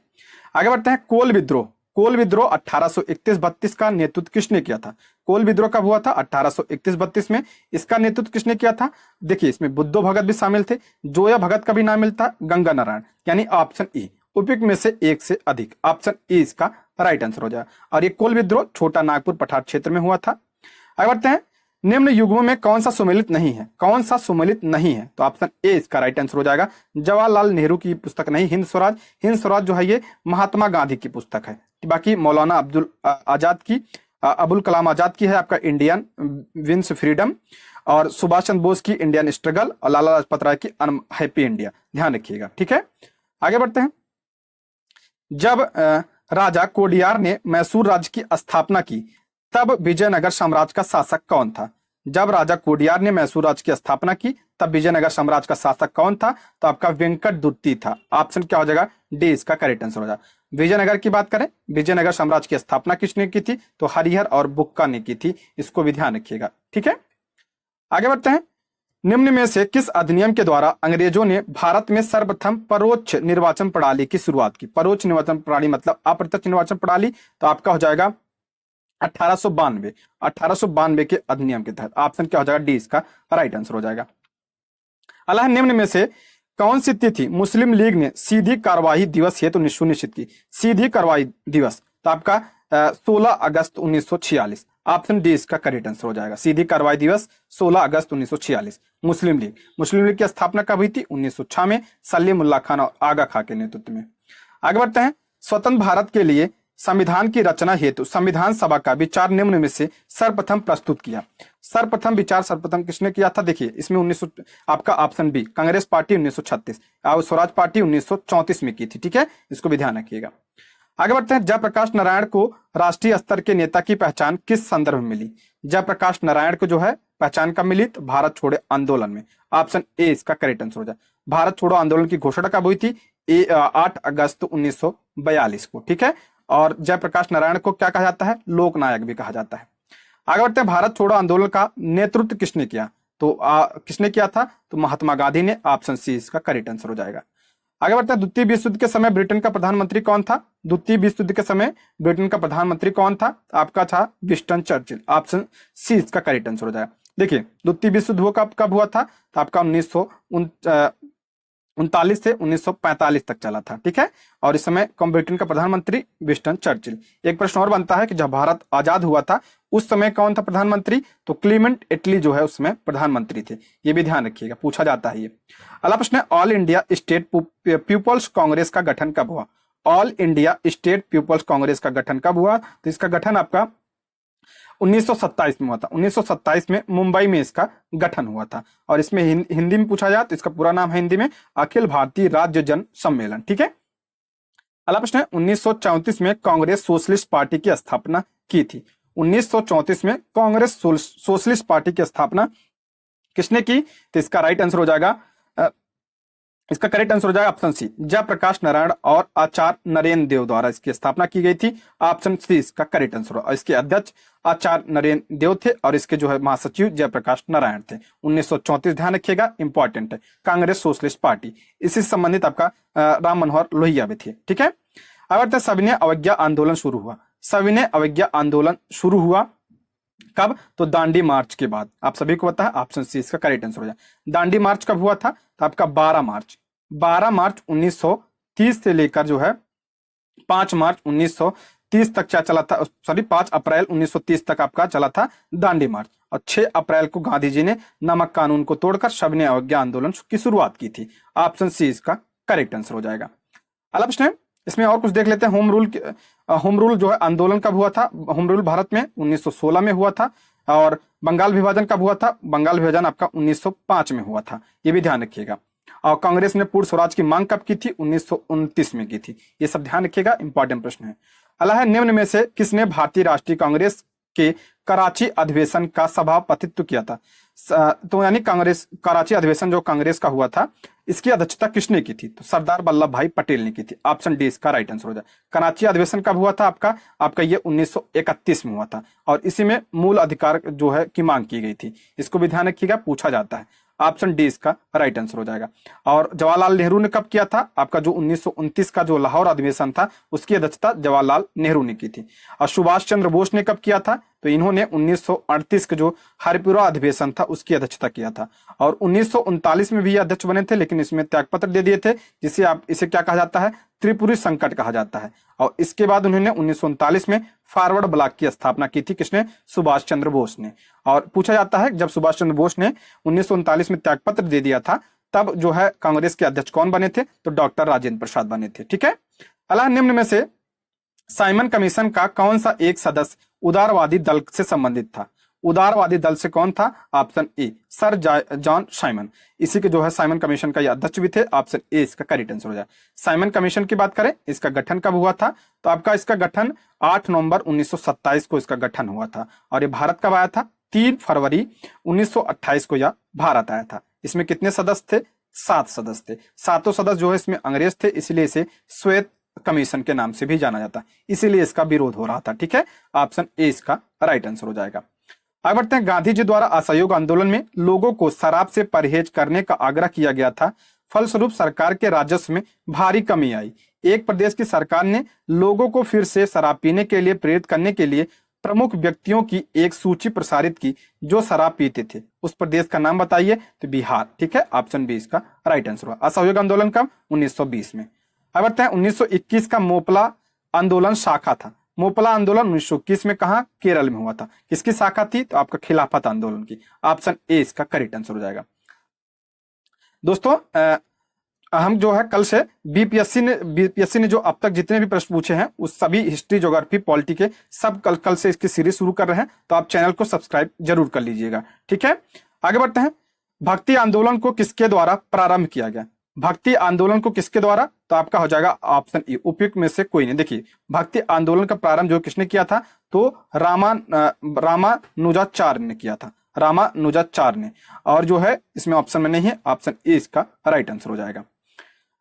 S1: आगे बढ़ते हैं। कोल विद्रोह। कोल विद्रोह 1831-32 का नेतृत्व किसने किया था? कोल विद्रोह कब हुआ था? 1831-32 में। इसका नेतृत्व किसने किया था? देखिए इसमें बुद्धो भगत भी शामिल थे। जोया भगत का भी नाम मिलता, गंगा नारायण, यानी ऑप्शन ई, उपयुक्त में से एक से अधिक, ऑप्शन ई इसका राइट आंसर हो जाए। और ये कोल विद्रोह छोटा नागपुर पठार क्षेत्र में हुआ था। आगे बढ़ते हैं। निम्न युग्मों में कौन सा सुमेलित नहीं है? कौन सा सुमेलित नहीं है? तो ऑप्शन ए इसका राइट आंसर हो जाएगा। जवाहरलाल नेहरू की पुस्तक नहीं, हिंद स्वराज। हिंद स्वराज जो है ये महात्मा गांधी की पुस्तक है। बाकी मौलाना अबुल कलाम आजाद की है आपका इंडियन विंस फ्रीडम, और सुभाष चंद्र बोस की इंडियन स्ट्रगल, और लाला लाजपत राय की हैप्पी इंडिया, ध्यान रखिएगा, ठीक है। आगे बढ़ते हैं। जब राजा कोडियार ने मैसूर राज्य की स्थापना की, तब विजयनगर साम्राज्य का शासक कौन था? जब राजा कोडियार ने मैसूर राज्य की स्थापना की, तब विजयनगर साम्राज्य का शासक कौन था? तो आपका वेंकट द्वितीय था। ऑप्शन क्या हो जाएगा? डी इसका करेक्ट आंसर हो जाएगा। विजयनगर की बात करें, विजयनगर साम्राज्य की स्थापना किसने की थी? तो हरिहर और बुक्का ने की थी, इसको भी ध्यान रखिएगा, ठीक है। आगे बढ़ते हैं। निम्न में से किस अधिनियम के द्वारा अंग्रेजों ने भारत में सर्वप्रथम परोक्ष निर्वाचन प्रणाली की शुरुआत की? परोक्ष निर्वाचन प्रणाली मतलब अप्रत्यक्ष निर्वाचन प्रणाली, तो आपका हो जाएगा 1892 के अधिनियम के तहत। ऑप्शन क्या हो जाएगा? डी इसका राइट आंसर हो जाएगा। अल्लाह, निम्न में से कौन सी तिथि मुस्लिम लीग ने सीधी कार्यवाही दिवस हेतु सुनिश्चित की? सीधी कार्यवाही दिवस, तो आपका 16 अगस्त 1946, ऑप्शन डी इसका करेक्ट आंसर हो जाएगा। सीधी कार्रवाई दिवस 16 अगस्त 1946। मुस्लिम लीग की स्थापना कब हुई थी? 1906 में, सलीमुल्लाह खान और आगा खां के नेतृत्व में। आगे बढ़ते हैं। स्वतंत्र भारत के लिए संविधान की रचना हेतु संविधान सभा का विचार निम्न में से सर्वप्रथम प्रस्तुत किया। सर्वप्रथम किसने किया था? देखिए इसमें 1900 आपका ऑप्शन बी, कांग्रेस पार्टी 1936 और स्वराज पार्टी 1934 में की थी, ठीक है, इसको भी ध्यान रखिएगा। आगे बढ़ते हैं। जयप्रकाश नारायण को राष्ट्रीय स्तर के नेता की पहचान किस संदर्भ में मिली? जयप्रकाश नारायण को जो है पहचान कब मिली? तो भारत छोड़ो आंदोलन में। ऑप्शन ए इसका करेक्ट आंसर हो जाए। भारत छोड़ो आंदोलन की घोषणा कब हुई थी? 8 अगस्त 1942 को, ठीक है। और जयप्रकाश नारायण को क्या कहा जाता है? लोकनायक भी कहा जाता है। आगे बढ़ते हैं। भारत छोड़ो आंदोलन का नेतृत्व किसने किया? तो किसने किया था? तो महात्मा गांधी ने। ऑप्शन सी इसका करेक्ट आंसर हो जाएगा। आगे बढ़ते हैं। द्वितीय विश्व युद्ध के समय ब्रिटेन का प्रधानमंत्री कौन था? द्वितीय विश्व युद्ध के समय ब्रिटेन का प्रधानमंत्री कौन था? आपका था विंस्टन चर्चिल। ऑप्शन सी इसका करेक्ट आंसर हो जाएगा। देखिए द्वितीय विश्व युद्ध कब हुआ था? तो आपका 1939 से 1945 तक चला था, ठीक है। और इस समय ब्रिटेन का प्रधानमंत्री विंस्टन चर्चिल। एक प्रश्न और बनता है कि जब भारत आजाद हुआ था उस समय कौन था प्रधानमंत्री? तो क्लीमेंट एटली जो है उसमें प्रधानमंत्री थे, ये भी ध्यान रखिएगा, पूछा जाता है ये। अगला प्रश्न है। All India state people's Congress का गठन कब हुआ? All India state people's Congress का गठन कब हुआ? तो इसका गठन आपका 1927 में हुआ था। 1927 में मुंबई में इसका गठन हुआ था। और इसमें हिंदी में पूछा जाए तो इसका पूरा नाम है हिंदी में अखिल भारतीय राज्य जन सम्मेलन, ठीक है। अगला प्रश्न है। 1934 में कांग्रेस सोशलिस्ट पार्टी की स्थापना की थी। 1934 में कांग्रेस सोशलिस्ट पार्टी की स्थापना किसने की? तो इसका राइट आंसर हो जाएगा इसका करेक्ट आंसर हो जाएगा ऑप्शन सी, जयप्रकाश नारायण और आचार्य नरेंद्र देव द्वारा इसकी स्थापना की गई थी। ऑप्शन सी इसका करेक्ट आंसर होगा। इसके अध्यक्ष आचार्य नरेंद्र देव थे और इसके जो है महासचिव जयप्रकाश नारायण थे। 1934 ध्यान रखिएगा, इंपॉर्टेंट है। कांग्रेस सोशलिस्ट पार्टी, इसी से संबंधित आपका राम मनोहर लोहिया भी थे। ठीक है, अब सविनय अवज्ञा आंदोलन शुरू हुआ। सविनय अवज्ञा आंदोलन शुरू हुआ कब? तो दांडी मार्च के बाद। आप सभी को पता है, ऑप्शन सी इसका करेक्ट आंसर हो जाए। दांडी मार्च कब हुआ था? तो आपका 12 मार्च 1930 से लेकर जो है 5 मार्च 1930 तक क्या चला था, सॉरी 5 अप्रैल 1930 तक आपका चला था दांडी मार्च। और 6 अप्रैल को गांधी जी ने नमक कानून को तोड़कर सविनय अवज्ञा आंदोलन की शुरुआत की थी। ऑप्शन सी इसका करेक्ट आंसर हो जाएगा। अगला प्रश्न है, इसमें और कुछ देख लेते हैं। होम रूल जो है आंदोलन कब हुआ था? होम रूल भारत में 1916 में हुआ था। और बंगाल विभाजन कब हुआ था? बंगाल विभाजन आपका 1905 में हुआ था, ये भी ध्यान रखिएगा। और कांग्रेस ने पूर्ण स्वराज की मांग कब की थी? 1929 में की थी। ये सब ध्यान रखिएगा, इंपॉर्टेंट प्रश्न है। अगला है, निम्न में से किसने भारतीय राष्ट्रीय कांग्रेस के कराची अधिवेशन का सभापतित्व किया था? तो यानी कांग्रेस कराची अधिवेशन जो कांग्रेस का हुआ था, इसकी अध्यक्षता किसने की थी? तो सरदार वल्लभ भाई पटेल ने की थी। ऑप्शन डी इसका राइट आंसर हो जाए। कराची अधिवेशन कब हुआ था आपका ये 1931 में हुआ था और इसी में मूल अधिकार जो है की मांग की गई थी। इसको भी ध्यान रखिएगा, पूछा जाता है। ऑप्शन डी इसका राइट आंसर हो जाएगा। और जवाहरलाल नेहरू ने कब किया था? आपका जो 1929 का जो लाहौर अधिवेशन था, उसकी अध्यक्षता जवाहरलाल नेहरू ने की थी। और सुभाष चंद्र बोस ने कब किया था? तो इन्होंने 1938 का जो हरिपुरा अधिवेशन था, उसकी अध्यक्षता किया था। और 1939 में भी ये अध्यक्ष बने थे, लेकिन इसमें त्यागपत्र दे दिए थे, जिसे आप इसे क्या कहा जाता है? त्रिपुरी संकट कहा जाता है। और इसके बाद उन्होंने 1939 में फॉरवर्ड ब्लॉक की स्थापना की थी। किसने? सुभाष चंद्र बोस ने। और पूछा जाता है, जब सुभाष चंद्र बोस ने 1939 में त्यागपत्र दे दिया था, तब जो है कांग्रेस के अध्यक्ष कौन बने थे? तो डॉक्टर राजेंद्र प्रसाद बने थे। ठीक है, अगला निम्न में से साइमन कमीशन का कौन सा एक सदस्य उदारवादी दल से संबंधित था? उदारवादी दल से कौन था? Option A sir John Simon. इसी के जो है साइमन कमीशन का ये अध्यक्ष भी थे। ऑप्शन ए इसका करेक्ट आंसर हो जाए। साइमन कमीशन की बात करें, इसका गठन कब हुआ था? तो आपका इसका गठन 8 नवंबर 1927 को इसका गठन हुआ था। और ये भारत कब आया था? 3 फरवरी 1928 को यह भारत आया था। इसमें कितने सदस्य थे? 7 सदस्य थे। 7 सदस्य जो है इसमें अंग्रेज थे, इसलिए इसे श्वेत कमीशन के नाम से भी जाना जाता है, इसीलिए इसका विरोध हो रहा था। ठीक है, ऑप्शन ए इसका राइट आंसर हो जाएगा। आगे बढ़ते हैं। गांधी जी द्वारा असहयोग आंदोलन में लोगों को शराब से परहेज करने का आग्रह किया गया था, फलस्वरूप सरकार के राजस्व में भारी कमी आई। एक प्रदेश की सरकार ने लोगों को फिर से शराब पीने के लिए प्रेरित करने के लिए प्रमुख व्यक्तियों की एक सूची प्रसारित की जो शराब पीते थे। उस प्रदेश का नाम बताइए। तो बिहार। ठीक है, ऑप्शन बी इसका राइट आंसर हुआ। असहयोग आंदोलन कब? 1920 में। अब बढ़ते हैं 1921 का मोपला आंदोलन शाखा था। मोपला आंदोलन 1921 में कहा? केरल में हुआ था। किसकी शाखा थी? तो आपका खिलाफत आंदोलन की। ऑप्शन ए इसका करेक्ट आंसर हो जाएगा। दोस्तों हम जो है कल से बीपीएससी ने जो अब तक जितने भी प्रश्न पूछे हैं, उस सभी हिस्ट्री, ज्योग्राफी, पॉलिटी के सब कल से इसकी सीरीज शुरू कर रहे हैं, तो आप चैनल को सब्सक्राइब जरूर कर लीजिएगा। ठीक है, आगे बढ़ते हैं। भक्ति आंदोलन को किसके द्वारा प्रारंभ किया गया? भक्ति आंदोलन को किसके द्वारा? तो आपका हो जाएगा ऑप्शन ए, उपयुक्त में से कोई नहीं। देखिए, भक्ति आंदोलन का प्रारंभ जो किसने किया था? तो रामानुजाचार्य ने किया था। रामानुजाचार्य ने। और जो है इसमें ऑप्शन में नहीं है, ऑप्शन ए इसका राइट आंसर हो जाएगा।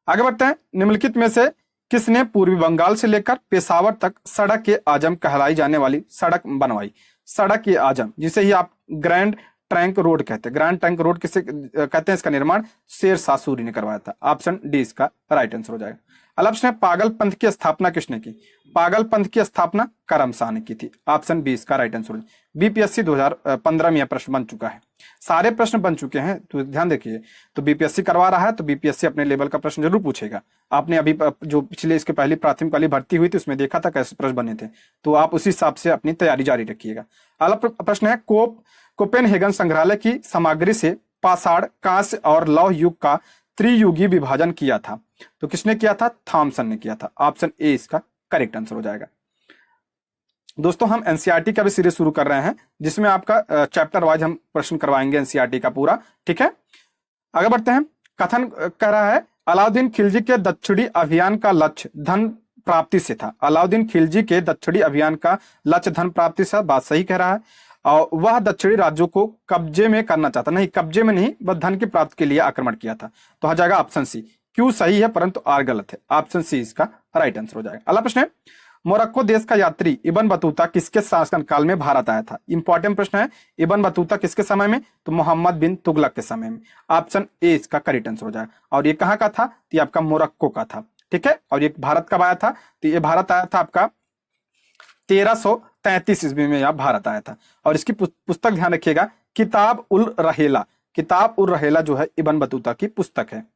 S1: आगे बढ़ते हैं। निम्नलिखित में से किसने पूर्वी बंगाल से लेकर पेशावर तक सड़क के आजम कहलाई जाने वाली सड़क बनवाई? सड़क के आजम, जिसे ही आप ग्रैंड ट्रंक रोड कहते हैं। ग्रैंड ट्रंक रोड किसे कहते हैं? इसका निर्माण शेरशाह सूरी ने करवाया था। ऑप्शन डी इसका राइट आंसर हो जाएगा। अगला प्रश्न है, पागल पंथ की स्थापना किसने की? पागल पंथ की स्थापना करम शाह ने की थी। ऑप्शन बी इसका राइट आंसर हो जाएगा। बीपीएससी 2015 में यह प्रश्न बन चुका है। सारे प्रश्न बन चुके हैं, तो ध्यान देखिए। तो बीपीएससी करवा रहा है, तो बीपीएससी अपने लेवल का प्रश्न जरूर पूछेगा। आपने अभी जो पिछले इसके पहली प्राथमिक वाली भर्ती हुई थी, उसमें देखा था कैसे प्रश्न बने थे, तो आप उसी हिसाब से अपनी तैयारी जारी रखिएगा। अगला प्रश्न है, कोपेनहेगन संग्रहालय की सामग्री से पाषाण, कांस्य और लौह युग का त्रियुगी विभाजन किया था। तो किसने किया था? थॉमसन ने किया था। ऑप्शन ए इसका करेक्ट आंसर हो जाएगा। दोस्तों हम एनसीईआरटी का भी सीरीज शुरू कर रहे हैं, जिसमें आपका चैप्टर वाइज हम प्रश्न करवाएंगे एनसीईआरटी का पूरा। ठीक है, आगे बढ़ते हैं। कथन कह रहा है, अलाउद्दीन खिलजी के दक्षिणी अभियान का लक्ष्य धन प्राप्ति से था। अलाउद्दीन खिलजी के दक्षिणी अभियान का लक्ष्य धन प्राप्ति से, बात सही कह रहा है। और वह दक्षिणी राज्यों को कब्जे में करना चाहता, नहीं कब्जे में नहीं, बस धन की प्राप्ति के लिए आक्रमण किया था। तो आ जाएगा ऑप्शन सी, क्यू सही है परंतु आर गलत है। ऑप्शन सी इसका राइट आंसर हो जाएगा। अगला प्रश्न है, मोरक्को देश का यात्री इब्न बतूता किसके शासन काल में भारत आया था? इंपॉर्टेंट प्रश्न है। इब्न बतूता किसके समय में? तो मोहम्मद बिन तुगलक के समय में। ऑप्शन ए इसका करेक्ट आंसर हो जाएगा। और ये कहाँ का था? तो ये आपका मोरक्को का था। ठीक है, और ये भारत कब आया था? तो ये भारत आया था आपका 1333 ईस्वी में यह भारत आया था। और इसकी पुस्तक ध्यान रखिएगा, किताब उल रहेला। किताब उल रहेला जो है इब्न बतूता की पुस्तक है।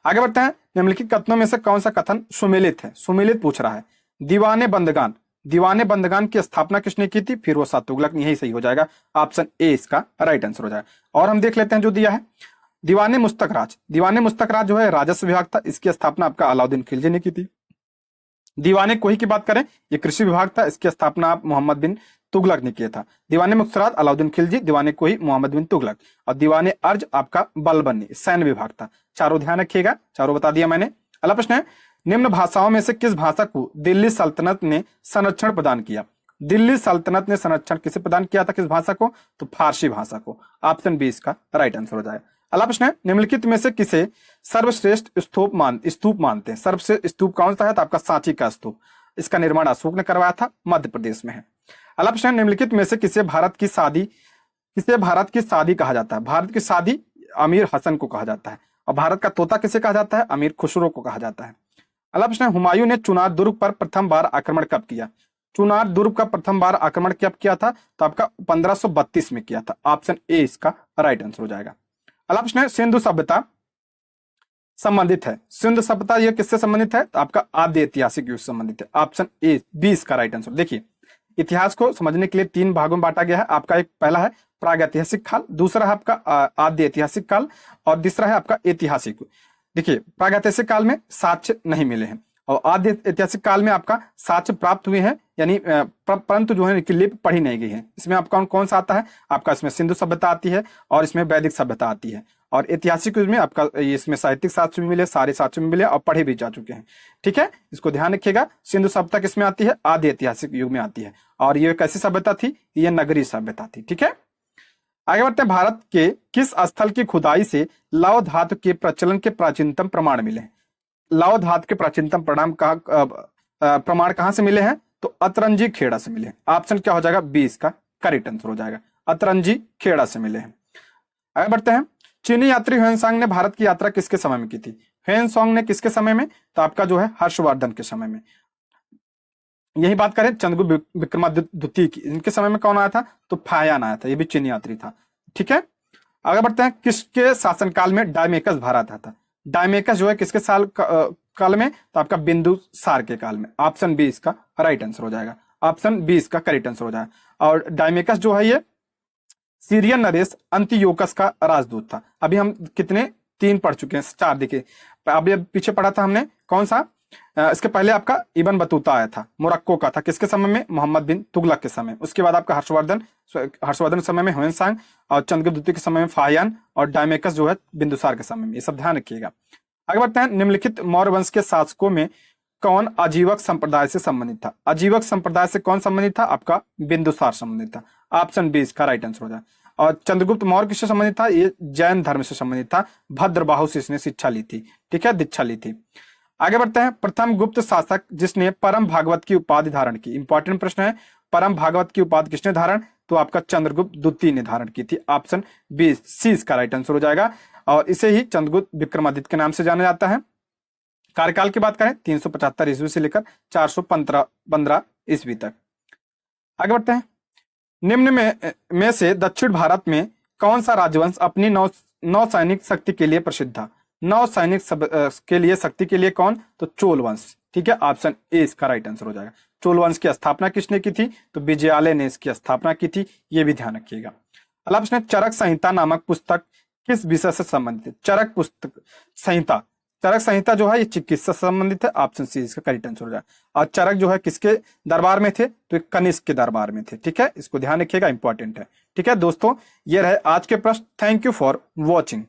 S1: आगे बढ़ते हैं, निम्नलिखित कथनों में से कौन सा कथन सुमेलित है? सुमेलित पूछ रहा है। दीवाने बंदगान, दीवाने बंदगान की स्थापना किसने की थी? फिरोज शाह तुगलक। यही सही हो जाएगा। ऑप्शन ए इसका राइट आंसर हो जाएगा। और हम देख लेते हैं जो दिया है, दीवाने मुस्तक राज। दीवाने मुस्तक राज जो है राजस्व विभाग था, इसकी स्थापना आपका अलाउद्दीन खिलजी ने की थी। दीवाने कोही की बात करें, ये कृषि विभाग था, इसकी स्थापना आप मोहम्मद बिन तुगलक ने किया था। दीवाने मुस्तराद अलाउद्दीन खिलजी, दीवाने कोही मोहम्मद बिन तुगलक, और दीवाने अर्ज आपका बलबन्नी सैन्य विभाग था। चारों ध्यान रखिएगा, चारों बता दिया मैंने। अगला प्रश्न है, निम्न भाषाओं में से किस भाषा को दिल्ली सल्तनत ने संरक्षण प्रदान किया? दिल्ली सल्तनत ने संरक्षण किसे प्रदान किया था? किस भाषा को? तो फारसी भाषा को। ऑप्शन बी इसका राइट आंसर हो जाएगा। अगला प्रश्न है, निम्नलिखित में से किसे सर्वश्रेष्ठ स्तूप मानते हैं? सर्वश्रेष्ठ स्तूप कौन सा है? तो आपका सांची का स्तूप। इसका निर्माण अशोक ने करवाया था, मध्य प्रदेश में है। अगला प्रश्न है, निम्नलिखित में से किसे भारत की शादी कहा जाता है? भारत की शादी अमीर हसन को कहा जाता है। और भारत का तोता किसे कहा जाता है? अमीर खुसरो को कहा जाता है। अगला प्रश्न है, हुमायूं ने चुनार दुर्ग पर प्रथम बार आक्रमण कब किया? चुनार दुर्ग का प्रथम बार आक्रमण कब किया था? तो आपका 1532 में किया था। ऑप्शन ए इसका राइट आंसर हो जाएगा। अगला प्रश्न है, सिंधु सभ्यता संबंधित है। सिंधु सभ्यता यह किससे संबंधित है? तो आपका आद्य ऐतिहासिक युग से संबंधित है। ऑप्शन ए बी इसका राइट आंसर। देखिए, इतिहास को समझने के लिए 3 भागों में बांटा गया है। आपका एक पहला है प्रागैतिहासिक काल, दूसरा है आपका आद्य ऐतिहासिक काल, और तीसरा है आपका ऐतिहासिक। देखिए, प्रागैतिहासिक काल में साक्ष्य नहीं मिले हैं, और आद्य ऐतिहासिक काल में आपका साक्ष्य प्राप्त हुए हैं, यानी परंतु जो है लिपि पढ़ी नहीं गई है। इसमें आपका कौन सा आता है? आपका इसमें सिंधु सभ्यता आती है, और इसमें वैदिक सभ्यता आती है। और ऐतिहासिक युग में आपका इसमें साहित्यिक साक्ष्य भी मिले, सारे साक्ष्य भी मिले, और पढ़े भी जा चुके हैं। ठीक है, इसको ध्यान रखिएगा। सिंधु सभ्यता किसमें आती है? आद्य ऐतिहासिक युग में आती है। और ये कैसी सभ्यता थी? ये नगरीय सभ्यता थी। ठीक है, आगे बढ़ते हैं। भारत के किस स्थल की खुदाई से लौह धातु के प्रचलन के प्राचीनतम प्रमाण मिले हैं? लौह धातु के प्राचीनतम प्रमाण कहां से मिले हैं? तो अतरंजी खेड़ा से मिले हैं। ऑप्शन क्या हो जाएगा? बी इसका करेक्ट आंसर हो जाएगा। अतरंजी खेड़ा से मिले हैं। आगे बढ़ते हैं। चीनी यात्री ह्वेनसांग ने भारत की यात्रा किसके समय में की थी? ह्वेनसांग ने किसके समय में? तो आपका जो है हर्षवर्धन के समय में। यही बात करें चंद्रगुप्त विक्रमादित्य की, इनके समय में कौन आया था? तो फायान आया था, ये भी चीनी यात्री था। ठीक है, आगे बढ़ते हैं। किसके शासनकाल में डायमेकस भारत आया था? डायमेकस जो है किसके काल में? तो आपका बिंदुसार के काल में। ऑप्शन बी इसका राइट आंसर हो जाएगा। ऑप्शन बी इसका करेक्ट आंसर हो जाएगा। और डायमेकस जो है ये सीरियन नरेश अंतियोकस का राजदूत था। अभी हम कितने 3 पढ़ चुके हैं, 4 देखिए। अभी पीछे पढ़ा था हमने कौन सा? इसके पहले आपका इब्न बतूता आया था, मोरक्को का था। किसके समय में? मोहम्मद बिन तुगलक के समय। उसके बाद आपका हर्षवर्धन के समय में ह्वेनसांग, और चंद्रगुप्त के समय में फाहियान, और डायमेकस जो है बिंदुसार के समय में। ये सब ध्यान रखिएगा। आगे बढ़ते हैं। निम्नलिखित मौर्य वंश के शासकों में कौन आजीवक संप्रदाय से संबंधित था? आजीवक संप्रदाय से कौन संबंधित था? आपका बिंदुसार संबंधित था। ऑप्शन बी इसका राइट आंसर हो जाए। और चंद्रगुप्त मौर्य किससे संबंधित था? ये जैन धर्म से संबंधित था। भद्रबाहु से इसने शिक्षा ली थी। ठीक है, दीक्षा ली थी। आगे बढ़ते हैं। प्रथम गुप्त शासक जिसने परम भागवत की उपाधि धारण की। इंपॉर्टेंट प्रश्न है, परम भागवत की उपाधि किसने धारण? तो आपका चंद्रगुप्त द्वितीय ने धारण की थी। ऑप्शन बी सी इसका राइट आंसर हो जाएगा। और इसे ही चंद्रगुप्त विक्रमादित्य के नाम से जाना जाता है। कार्यकाल की बात करें 375 ईस्वी से लेकर 415 ईस्वी तक। आगे बढ़ते हैं। निम्न में से दक्षिण भारत में कौन सा राजवंश अपनी नौ सैनिक शक्ति के लिए प्रसिद्ध था? नौ सैनिक के लिए शक्ति के लिए कौन? तो चोल वंश। ठीक है, ऑप्शन ए इसका राइट आंसर हो जाएगा। चोल वंश की स्थापना किसने की थी? तो विजयालय ने इसकी स्थापना की थी। ये भी ध्यान रखिएगा। अगला प्रश्न, चरक संहिता नामक पुस्तक किस विषय से संबंधित है? चरक संहिता जो है ये चिकित्सा से संबंधित है। ऑप्शन सी इसका करेक्ट आंसर हो जाए। और चरक जो है किसके दरबार में थे? तो कनिष्क के दरबार में थे। ठीक है, इसको ध्यान रखिएगा, इंपॉर्टेंट है। ठीक है दोस्तों, ये रहे आज के प्रश्न। Thank you for watching.